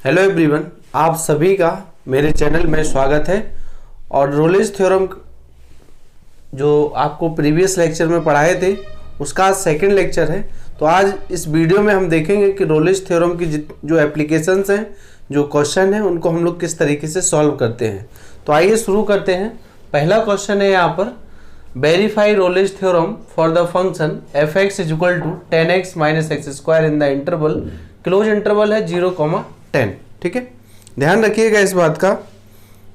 Hello everyone, आप सभी का मेरे चैनल में स्वागत है। और रोलेज थ्योरम जो आपको प्रीवियस लेक्चर में पढ़ाए थे उसका आज सेकंड लेक्चर है। तो आज इस वीडियो में हम देखेंगे कि रोलेज थ्योरम की जो एप्लीकेशंस हैं, जो क्वेश्चन हैं, उनको हम लोग किस तरीके से सॉल्व करते हैं। तो आइए शुरू करते हैं। पहला क्वेश्चन है यहाँ पर, verify Rolle's theorem for the function F x is equal to 10x minus x square in the interval, close interval है 0,10। ठीक है, ध्यान रखिएगा इस बात का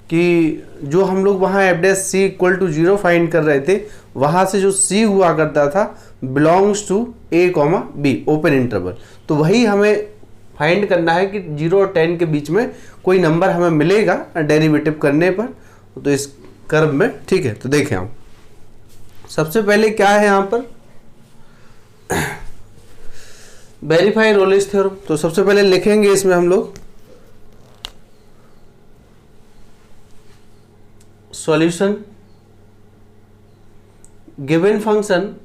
कि जो हम लोग वहाँ F dash C equal to 0 find कर रहे थे, वहाँ से जो सी हुआ करता था belongs to A comma B, open interval. तो वही हमें फाइंड करना है कि 0 और 10 के बीच में कोई नंबर हमें मिलेगा डेरिवेटिव करने पर, तो इस कर्व में। ठीक है, तो देखें हम सबसे पहले क्या है यहाँ पर, वेरीफाई रोलेज थ्योरम। तो सबसे पहले लिखेंगे इसमें हम लोग solution given function,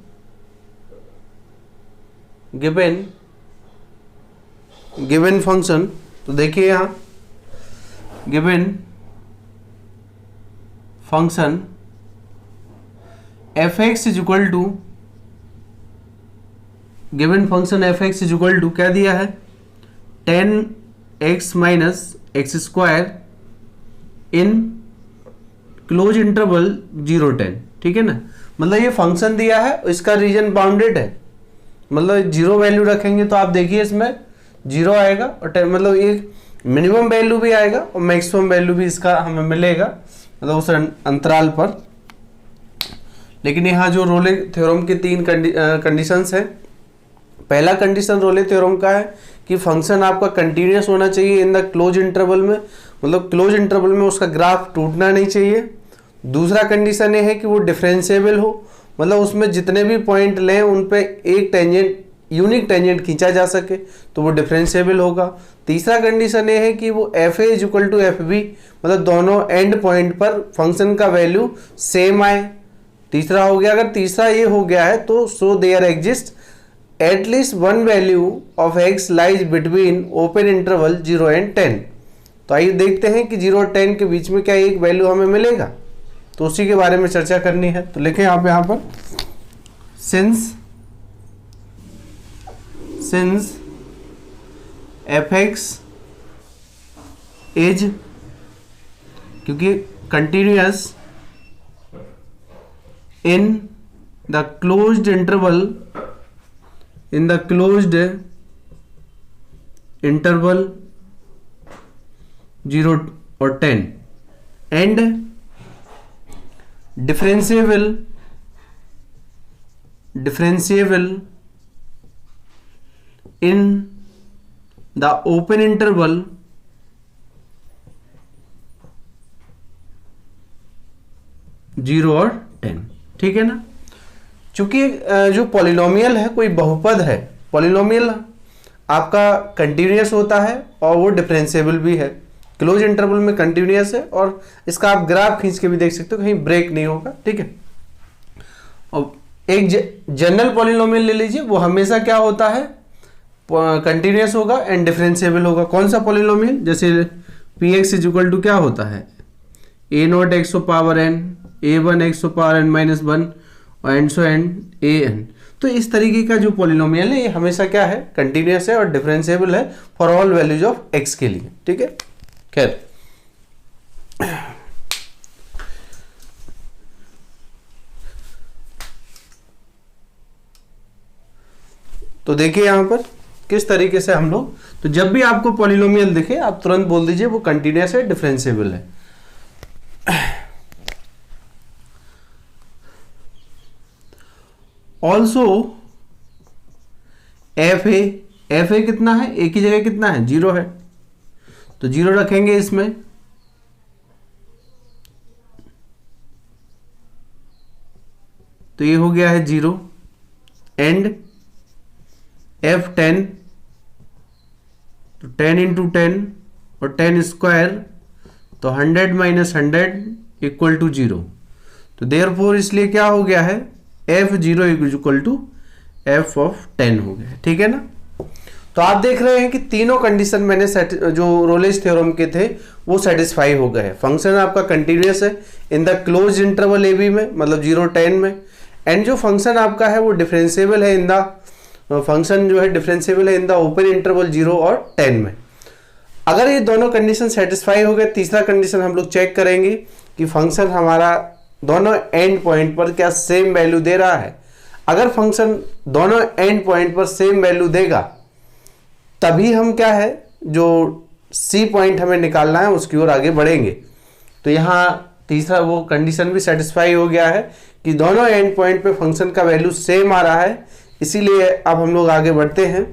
given function. तो देखिए यहां given function F x is equal to, given function F x is equal to क्या दिया है, 10x minus x square in close interval 0-10। ठीक है ना, मतलब ये फंक्शन दिया है, इसका रीजन बाउंडेड है, मतलब 0 वैल्यू रखेंगे तो आप देखिए इसमें 0 आएगा और 10, मतलब एक मिनिमम वैल्यू भी आएगा और मैक्सिमम वैल्यू भी इसका हमें मिलेगा, मतलब उस अंतराल पर। लेकिन यहाँ जो रोले थ्योरम के 3 कंडीशंस हैं। पहला कंडीशन रोले थ्योरम का है कि फंक्शन आपका कंटिन्यूस होना चाहिए इन द क्लोज इंटरवल में, मतलब क्लोज इंटरवल में उसका ग्राफ टूटना नहीं चाहिए। दूसरा कंडीशन ये है कि वो डिफरेंशिएबल हो, मतलब उसमें जितने भी पॉइंट लें उन पे एक टेंजेंट, यूनिक टेंजेंट खींचा जा सके, तो वो डिफरेंशिएबल होगा। तीसरा कंडीशन ये है कि वो F A is equal to F B, मतलब दोनों एंड पॉइंट पर फंक्शन का वैल्यू सेम आए। तीसरा हो गया, अगर तीसरा ये हो गया है तो so there exist at least one value of X lies between open interval 0 and 10। तो आइए देखते हैं कि 0 और 10 के बीच में क्या एक वैल्यू हमें मिलेगा, तो उसी के बारे में चर्चा करनी है। तो लिखें आप यहाँ पर सिंस एफ एक्स इज, क्योंकि continuous in the closed interval, in the closed interval 0 और 10 and differentiable in the open interval 0 और 10। ठीक है ना, चूंकि जो पॉलिनोमियल है कोई बहुपद है, पॉलिनोमियल आपका कंटिन्यूअस होता है और वो डिफरेंशिएबल भी है, क्लोज इंटरवल में कंटिन्यूअस है, और इसका आप ग्राफ खींच के भी देख सकते हो, कहीं ब्रेक नहीं होगा। ठीक है, और एक जनरल पॉलिनोमियल ले लीजिए, वो हमेशा क्या होता है, कंटिन्यूअस होगा एंड डिफरेंशिएबल होगा। कौन सा पॉलिनोमियल, जैसे p x is equal to क्या होता है, a naught x power n, a one x power n minus 1 और and so on a n. तो इस तरीके का जो पॉलिनोमियल है ये हमेशा क्या है, कंटिन्यूअस है और डिफरेंशिएबल है for all values of x के लिए। ठीक है, खैर तो देखिए यहां पर किस तरीके से हम लोग, तो जब भी आपको पॉलिनोमियल दिखे आप तुरंत बोल दीजिए वो कंटिन्यूअस है, डिफरेंशिएबल है। ऑल्सो एफ ए कितना है, ए की जगह कितना है, 0 है, तो 0 रखेंगे इसमें, तो ये हो गया है 0 एंड F10, तो 10 इंटू 10 और 10 स्क्वायर, तो 100 माइनस 100 इक्वल टू 0। तो देयरफॉर इसलिए क्या हो गया है, F0 equal to F of 10 हो गया, ठीक है ना। तो आप देख रहे हैं कि तीनों कंडीशन मैंने जो रोलेज थ्योरम के थे वो सेटिस्फाई हो गए हैं। फंक्शन आपका कंटिन्यूस है in the close interval A B में, मतलब 0-10 में, एंड जो फंक्शन आपका है वो डिफरेंशिएबल है इन द फंक्शन जो है डिफरेंशिएबल है इन द ओपन इंटरवल 0 और 10 में। अगर ये दोनों कंडीशन सेटिस्फाई हो गए, तीसरा कंडीशन हम लोग चेक करेंगे कि फंक्शन हमारा दोनों एंड पॉइंट पर क्या सेम वैल्यू दे रहा है। अगर फंक्शन दोनों एंड पॉइंट पर सेम वैल्यू देगा तभी हम क्या है जो सी पॉइंट हमें निकालना है उसकी ओर आगे बढ़ेंगे। तो यहाँ तीसरा वो कंडीशन भी सेटिस्फाई हो गया है कि दोनों एंड पॉइंट पे फंक्शन का वैल्यू सेम आ रहा है। इसीलिए अब हम लोग आगे बढ़ते हैं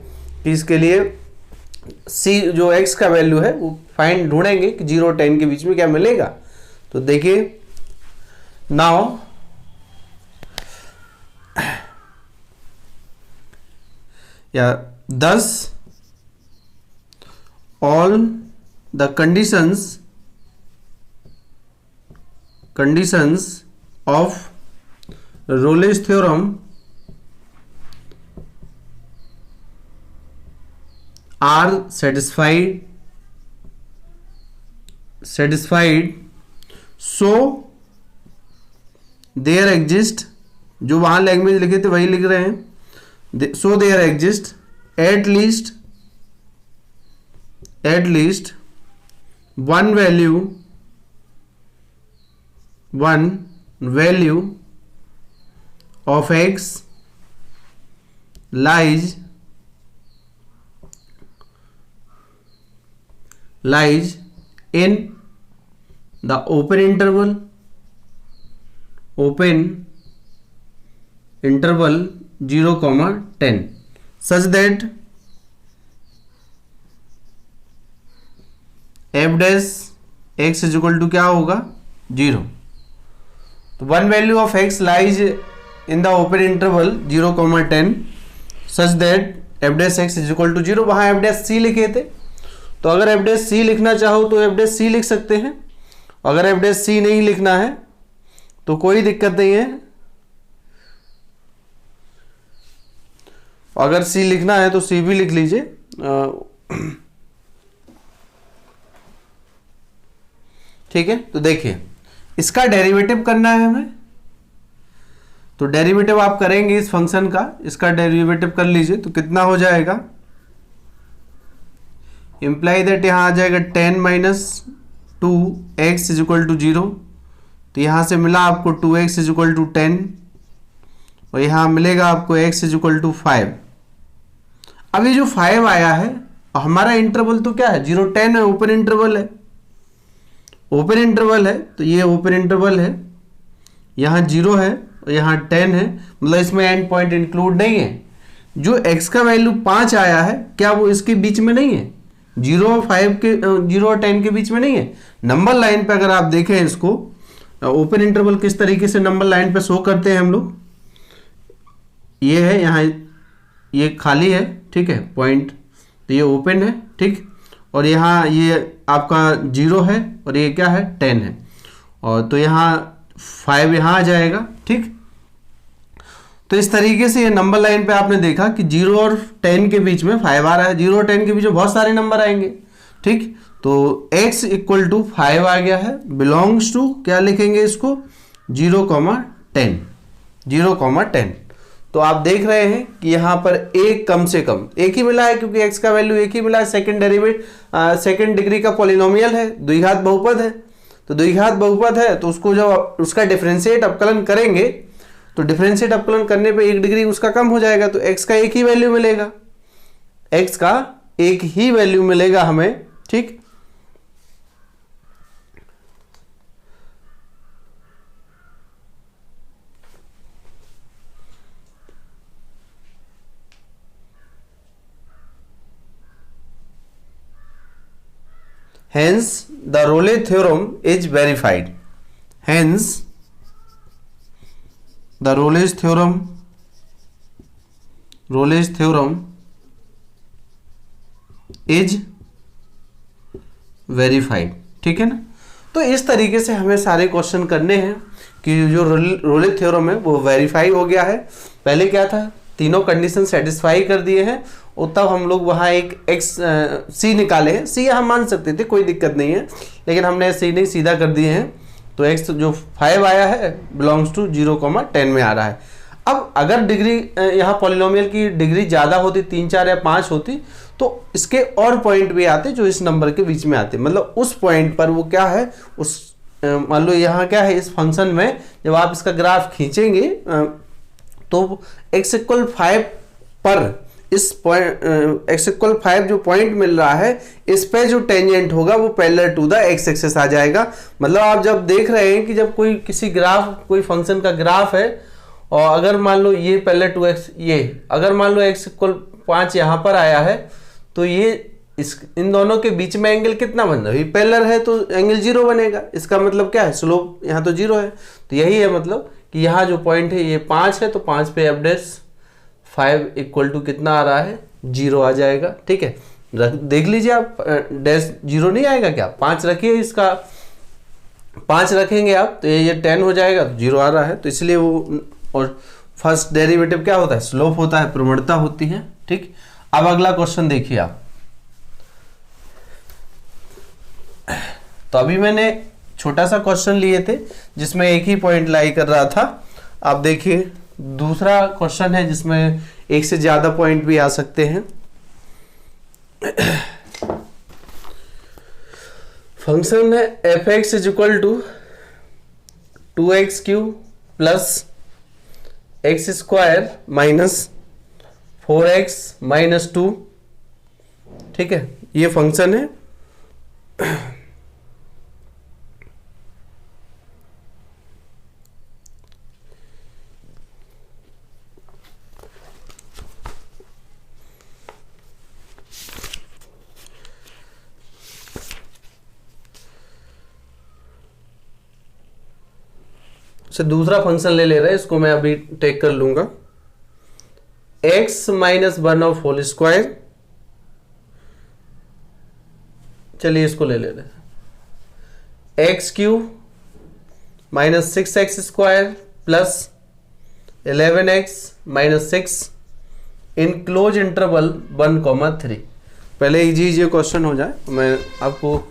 कि इसके लिए सी जो एक्स का वैल्यू है वो फाइंड ढूंढेंगे कि 0 और 10 के बीच में क्या मिलेगा। तो देखिए नाउ या thus all the conditions of Rolle's theorem are satisfied so there exist, जो वहां लैंग्वेज लिखे थे वही लिख रहे हैं, so there exist at least one value of x lies in the open interval 0-10 such that f dash x is equal to क्या होगा 0। तो one value of x lies in the open interval 0-10 such that f dash x is equal to 0। वहां f dash c लिखे थे, तो अगर f dash c लिखना चाहो तो f dash c लिख सकते हैं। अगर f dash c नहीं लिखना है तो कोई दिक्कत नहीं है, अगर c लिखना है तो c भी लिख लीजिए। ठीक है, तो देखिए इसका डेरिवेटिव करना है हमें, तो डेरिवेटिव आप करेंगे इस फंक्शन का, इसका डेरिवेटिव कर लीजिए तो कितना हो जाएगा, इंप्लाई दैट यहां आ जाएगा 10 - 2x इज इक्वल टू 0। तो यहां से मिला आपको 2x इज इक्वल टू 10 और यहां मिलेगा आपको x इज इक्वल टू 5। अब ये जो 5 आया है हमारा इंटरवल तो क्या है 0-10 है, ओपन इंटरवल है, ओपन इंटरवल है, तो ये ओपन इंटरवल है, यहाँ 0 है और यहाँ 10 है, मतलब इसमें एंड पॉइंट इंक्लूड नहीं है। जो x का वैल्यू 5 आया है क्या वो इसके बीच में नहीं है, 0 और 10 के बीच में नहीं है। नंबर लाइन पे अगर आप देखें इसको, ओपन इंटरवल किस तरीके से नंबर लाइन पे शो करते हैं हम लोग, ये है यहाँ ये खाली है, ठीक है पॉइंट, तो ये ओपन है, ठीक, और यहाँ ये आपका 0 है और ये क्या है 10 है, और तो यहाँ 5 यहाँ आ जाएगा, ठीक। तो इस तरीके से ये नंबर लाइन पे आपने देखा कि 0 और 10 के बीच में 5 आ रहा है, 0 और 10 के बीच में बहुत सारे नंबर आएंगे, ठीक। तो x इक्वल टू 5 आ गया है, बिलोंग्स टू क्या लिखेंगे इसको 0-10, 0-10। तो आप देख रहे हैं कि यहाँ पर एक कम से कम एक ही मिला है, क्योंकि x का वैल्यू एक ही मिला है, सेकंड डिग्री का पॉलिनोमियल है, द्विघात बहुपद है। तो द्विघात बहुपद है तो उसको जब उसका डिफरेंशिएट अपकलन करेंगे तो डिफरेंशिएट अपकलन करने पे 1 डिग्री उसका कम हो जाएगा, तो x का एक ही वैल्यू मिलेगा, x का एक ही वैल्यू मिलेगा हमें, ठीक। Hence the Rolle's theorem is verified. Hence the Rolle's theorem is verified, ठीक है ना। तो इस तरीके से हमें सारे क्वेश्चन करने हैं कि जो रोले थ्योरम है वो वेरीफाई हो गया है। पहले क्या था तीनों कंडीशन सेटिस्फाई कर दिए हैं और तब हम लोग वहाँ एक एक्स सी निकाले हैं। सी हम मान सकते थे, कोई दिक्कत नहीं है, लेकिन हमने सी नहीं सीधा कर दिए हैं। तो एक्स जो 5 आया है बिलोंग्स टू 0,10 में आ रहा है। अब अगर डिग्री यहाँ पॉलिनोमियल की डिग्री ज़्यादा होती, 3, 4 या 5 होती, तो इसके और पॉइंट भी आते जो इस नंबर के बीच में आते। मतलब उस पॉइंट पर वो क्या है, उस मान लो यहाँ क्या है, इस फंक्शन में जब आप इसका ग्राफ खींचेंगे तो x=5 पर इस पॉइंट x=5 जो पॉइंट मिल रहा है, इस पे जो टेंजेंट होगा वो parallel to the x axis आ जाएगा। मतलब आप जब देख रहे हैं कि जब कोई किसी ग्राफ, कोई फंक्शन का ग्राफ है और अगर मान लो ये पैरेलल टू x, ये अगर मान लो x=5 यहाँ पर आया है, तो ये इन दोनों के बीच में एंगल कितना बन रहा है, पैरेलल है तो एंगल 0 बनेगा। इसका मतलब क्या है, स्लोप यहाँ तो 0 है। तो यही है मतलब कि यहाँ जो पॉइंट है ये 5 है, तो 5 पे f'5 इक्वल टू कितना आ रहा है, 0 आ जाएगा। ठीक है, देख लीजिए आप, डैश 0 नहीं आएगा क्या, 5 रखिए, इसका 5 रखेंगे आप तो ये 10 हो जाएगा, तो 0 आ रहा है। तो इसलिए वो, और फर्स्ट डेरिवेटिव क्या होता है, स्लोप होता है, प्रवणता होती है। ठीक, अब अगला क्वेश्चन देखिए आप। तो अभी मैंने छोटा सा क्वेश्चन लिए थे जिसमें एक ही पॉइंट लाई कर रहा था। आप देखिए दूसरा क्वेश्चन है जिसमें एक से ज्यादा पॉइंट भी आ सकते हैं। फंक्शन है f(x) = 2x³ plus x² minus 4x minus 2। ठीक है, ये फंक्शन है। से दूसरा फंक्शन ले रहे हैं, इसको मैं अभी टेक कर लूंगा। x - 1/2, चलिए इसको ले रहे हैं। x³ - 6x² प्लस 11x - 6 इन क्लोज इंटरवल 1,3। पहले इजी क्वेश्चन हो जाए, मैं आपको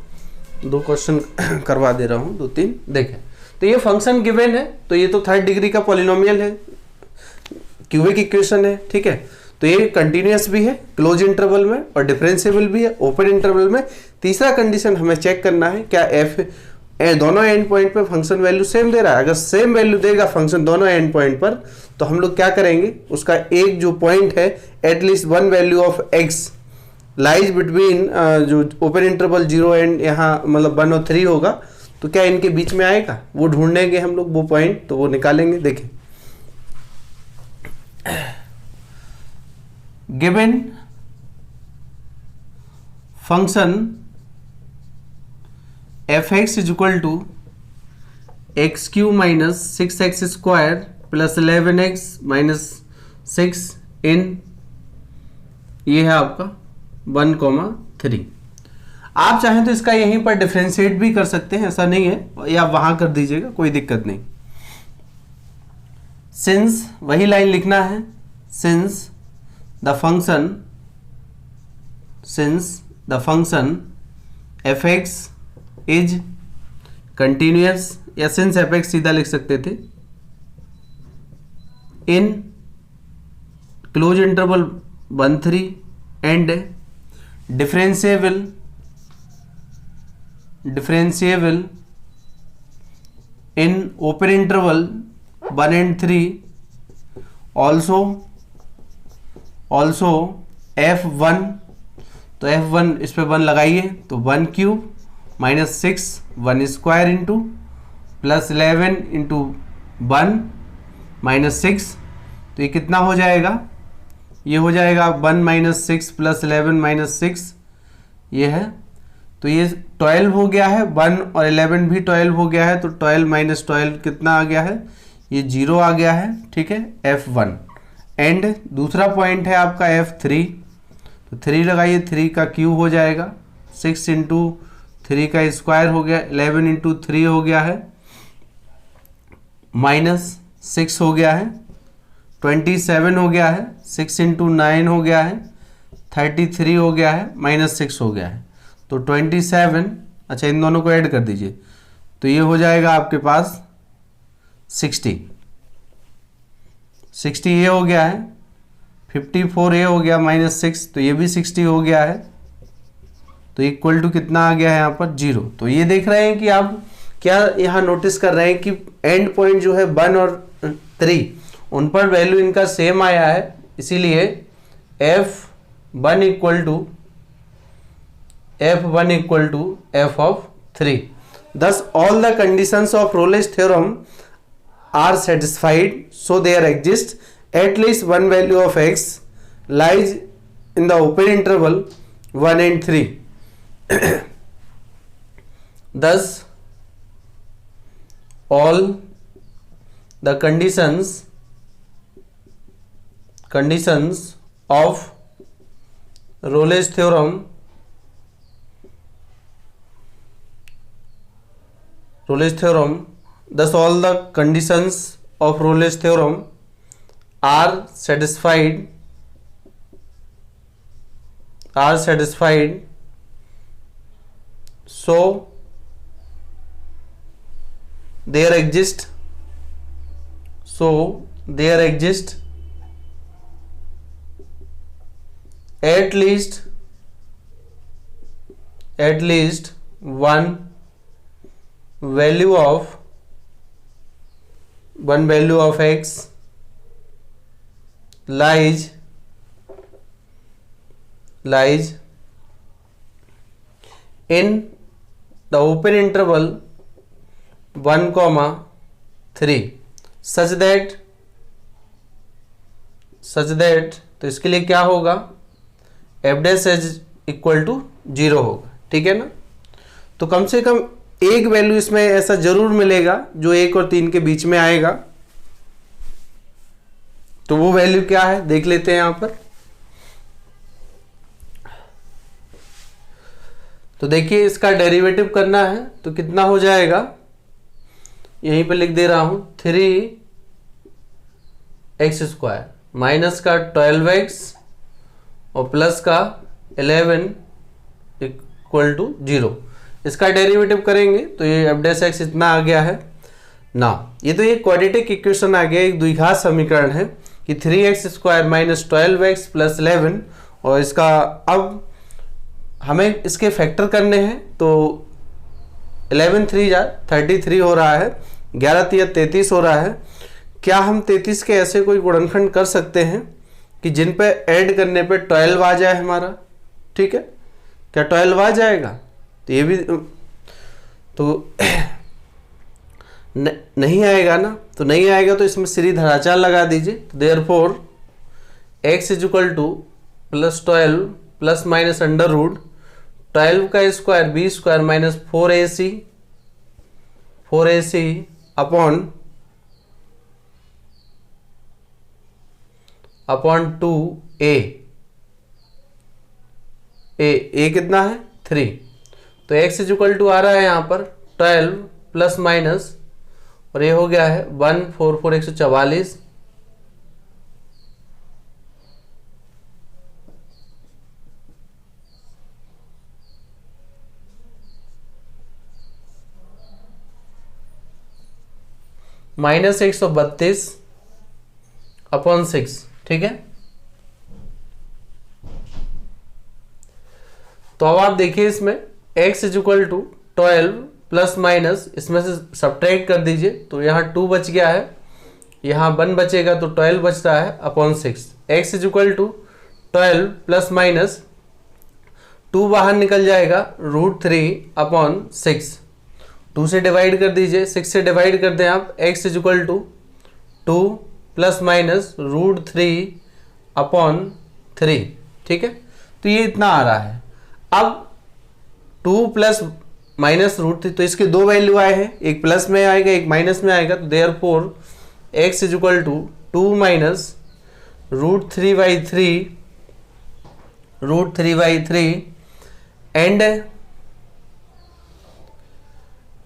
2 क्वेश्चन करवा दे रहा हूं, 2-3 देखें। तो ये फंक्शन गिवन है, तो ये तो 3rd डिग्री का पॉलिनोमियल है, क्यूबिक इक्वेशन है। ठीक है, तो ये कंटिन्यूअस भी है क्लोज इंटरवल में और डिफरेंशिएबल भी है ओपन इंटरवल में। तीसरा कंडीशन हमें चेक करना है क्या दोनों एंड पॉइंट पे फंक्शन वैल्यू सेम दे रहा है। अगर सेम वैल्यू देगा फंक्शन दोनों एंड पॉइंट पर, तो हम लोग क्या करेंगे, उसका एक जो पॉइंट है at least one value of x lies between जो ओपन इंटरवल 0 एंड यहाँ मतलब 1 और 3 होगा, तो क्या इनके बीच में आएगा, वो ढूंढेंगे हम लोग वो पॉइंट, तो वो निकालेंगे। देखें, given function f(x) = x³ - 6x² plus 11x - 6 इन, ये है आपका 1,3। आप चाहें तो इसका यहीं पर डिफरेंशिएट भी कर सकते हैं, ऐसा नहीं है, या वहां कर दीजिएगा, कोई दिक्कत नहीं। सिंस वही लाइन लिखना है, since the function f(x) is continuous, या सिंस f(x) सीधा लिख सकते थे, in close interval 1,3 and differentiable in open interval 1 and 3, also f1, तो f1 इस पे 1 लगाइए, तो 1³ - 6 1² इंटू प्लस 11 इंटू 1 - 6, तो ये कितना हो जाएगा, ये हो जाएगा 1 - 6 प्लस 11 - 6, ये है। तो ये 12 हो गया है, 1 और 11 भी 12 हो गया है, तो 12 - 12 कितना आ गया है, ये 0 आ गया है। ठीक है, f1 एंड दूसरा पॉइंट है आपका f3, तो 3 लगाइए, 3 का क्यूब हो जाएगा, 6 इंटू 3 का स्क्वायर हो गया, 11 इंटू 3 हो गया है, -6 हो गया है, 27 हो गया है, 6 इंटू 9 हो गया है, 33 हो गया है, -6 हो गया है, तो 27। अच्छा, इन दोनों को ऐड कर दीजिए तो ये हो जाएगा आपके पास 60 ये हो गया है, 54 ये हो गया -6, तो ये भी 60 हो गया है, तो इक्वल टू कितना आ गया है यहाँ पर 0। तो ये देख रहे हैं कि आप क्या यहाँ नोटिस कर रहे हैं कि एंड पॉइंट जो है 1 और 3 उन पर वैल्यू इनका सेम आया है, इसीलिए F1 equal to F of 3। Thus all the conditions of Rolle's theorem are satisfied, so there exists at least one value of x lies in the open interval 1 and 3. Thus all the conditions of Rolle's theorem thus all the conditions of Rolle's theorem are satisfied, so there exists at least one value of x lies in the open interval 1, 3 such that तो इसके लिए क्या होगा, f dash is equal to 0 होगा, ठीक है ना। तो कम से कम एक वैल्यू इसमें ऐसा जरूर मिलेगा जो 1 और 3 के बीच में आएगा, तो वो वैल्यू क्या है देख लेते हैं यहां पर। तो देखिए इसका डेरिवेटिव करना है तो कितना हो जाएगा, यहीं पे लिख दे रहा हूं 3x² माइनस का 12x और प्लस का 11 इक्वल टू 0। इसका डेरिवेटिव करेंगे तो ये f डैश x इतना आ गया है ना। ये तो ये क्वाड्रेटिक इक्वेशन आ गया, एक द्विघात समीकरण है कि 3x² माइनस 12x प्लस 11, और इसका अब हमें इसके फैक्टर करने हैं तो 11 3 जा 33 हो रहा है, 11 3 33 हो रहा है। क्या हम 33 के ऐसे कोई गुणनखंड कर सकते हैं कि जिन पे ऐड करने पे 12 आ जाए हमारा, ठीक है, क्या 12 आ जाएगा? तो ये भी तो नहीं आएगा ना, तो नहीं आएगा तो इसमें सीधी धराचार लगा दीजिए। तो therefore x is equal to +12 plus minus under root 12 का square b² minus 4ac upon 2a। a कितना है 3, तो x इज इक्वल टू आ रहा है यहाँ पर 12 प्लस माइनस, और ये हो गया है 144 144 माइनस 132 अपॉन 6, ठीक है। तो अब आप देखिए इसमें x is equal to 12 plus minus, इसमें से सब्ट्रैक्ट कर दीजिए तो यहाँ 2 बच गया है, यहाँ 1 बचेगा तो 12 बचता है upon 6। x is equal to 12 plus minus 2 बाहर निकल जाएगा √3 अपॉन 6, 2 से डिवाइड कर दीजिए, 6 से डिवाइड कर दें आप, x is equal to 2 plus minus √3 upon 3, ठीक है। तो ये इतना आ रहा है। अब 2 प्लस माइनस √3, तो इसके दो वैल्यू आए हैं, एक प्लस में आएगा एक माइनस में आएगा, तो therefore x is equal to 2 minus √3/3 and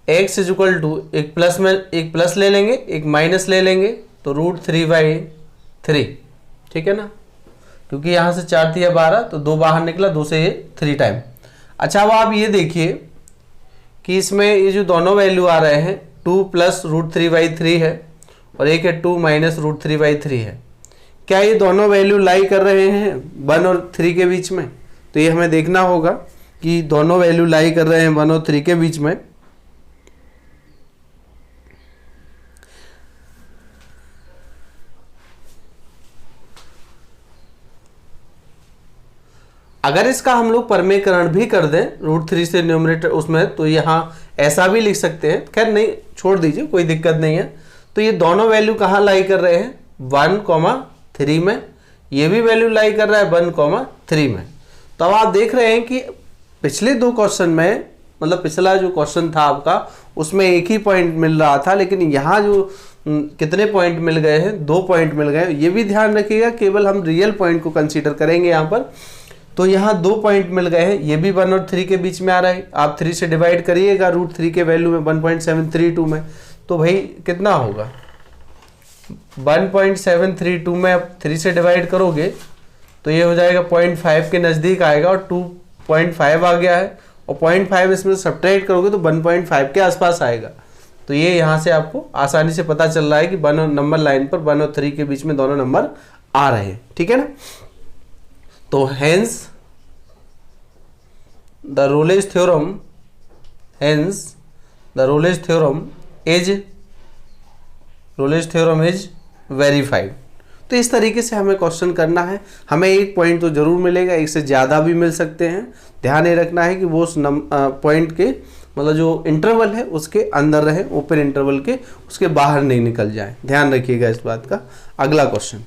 x is equal to एक प्लस में एक प्लस ले लेंगे एक माइनस ले लेंगे, तो √3/3 3, ठीक है ना, क्योंकि यहाँ से 4 3 12 तो 2 बाहर निकला, 2 से ये 3 टाइम। अच्छा अब आप ये देखिए कि इसमें ये जो दोनों वैल्यू आ रहे हैं 2 प्लस √3/3 है और एक है 2 माइनस √3/3 है। क्या ये दोनों वैल्यू लाई कर रहे हैं 1 और 3 के बीच में? तो ये हमें देखना होगा कि दोनों वैल्यू लाई कर रहे हैं 1 और 3 के बीच में। अगर इसका हम लोग परमेयकरण भी कर दें √3 से न्यूमरेटर उसमें, तो यहाँ ऐसा भी लिख सकते हैं। खैर नहीं, छोड़ दीजिए, कोई दिक्कत नहीं है। तो ये दोनों वैल्यू कहाँ लाई कर रहे हैं 1,3 में, ये भी वैल्यू लाई कर रहा है 1,3 में। तो अब आप देख रहे हैं कि पिछले 2 क्वेश्चन में, मतलब पिछला जो क्वेश्चन था आपका उसमें एक ही पॉइंट मिल रहा था, लेकिन यहाँ जो कितने पॉइंट मिल गए हैं, 2 पॉइंट मिल गए। ये भी ध्यान रखिएगा, केवल हम रियल पॉइंट को कंसीडर करेंगे यहाँ पर। तो यहाँ 2 पॉइंट मिल गए हैं, ये भी 1 और 3 के बीच में आ रहा है। आप 3 से डिवाइड करिएगा √3 के वैल्यू में 1.732 में, तो भाई कितना होगा 1.732 में आप 3 से डिवाइड करोगे तो ये हो जाएगा 0.5 के नज़दीक आएगा, और 2.5 आ गया है, और 0.5 इसमें सब्ट्रैक्ट करोगे तो 1.5 के आसपास आएगा। तो ये यहाँ से आपको आसानी से पता चल रहा है कि 1 नंबर लाइन पर 1 और 3 के बीच में दोनों नंबर आ रहे हैं, ठीक है ना। तो hence the Rolle's theorem is verified. तो इस तरीके से हमें क्वेश्चन करना है। हमें एक पॉइंट तो जरूर मिलेगा, एक से ज़्यादा भी मिल सकते हैं। ध्यान ये रखना है कि वो उस पॉइंट के, मतलब जो इंटरवल है उसके अंदर रहे, ओपन इंटरवल के, उसके बाहर नहीं निकल जाए। ध्यान रखिएगा इस बात का। अगला क्वेश्चन।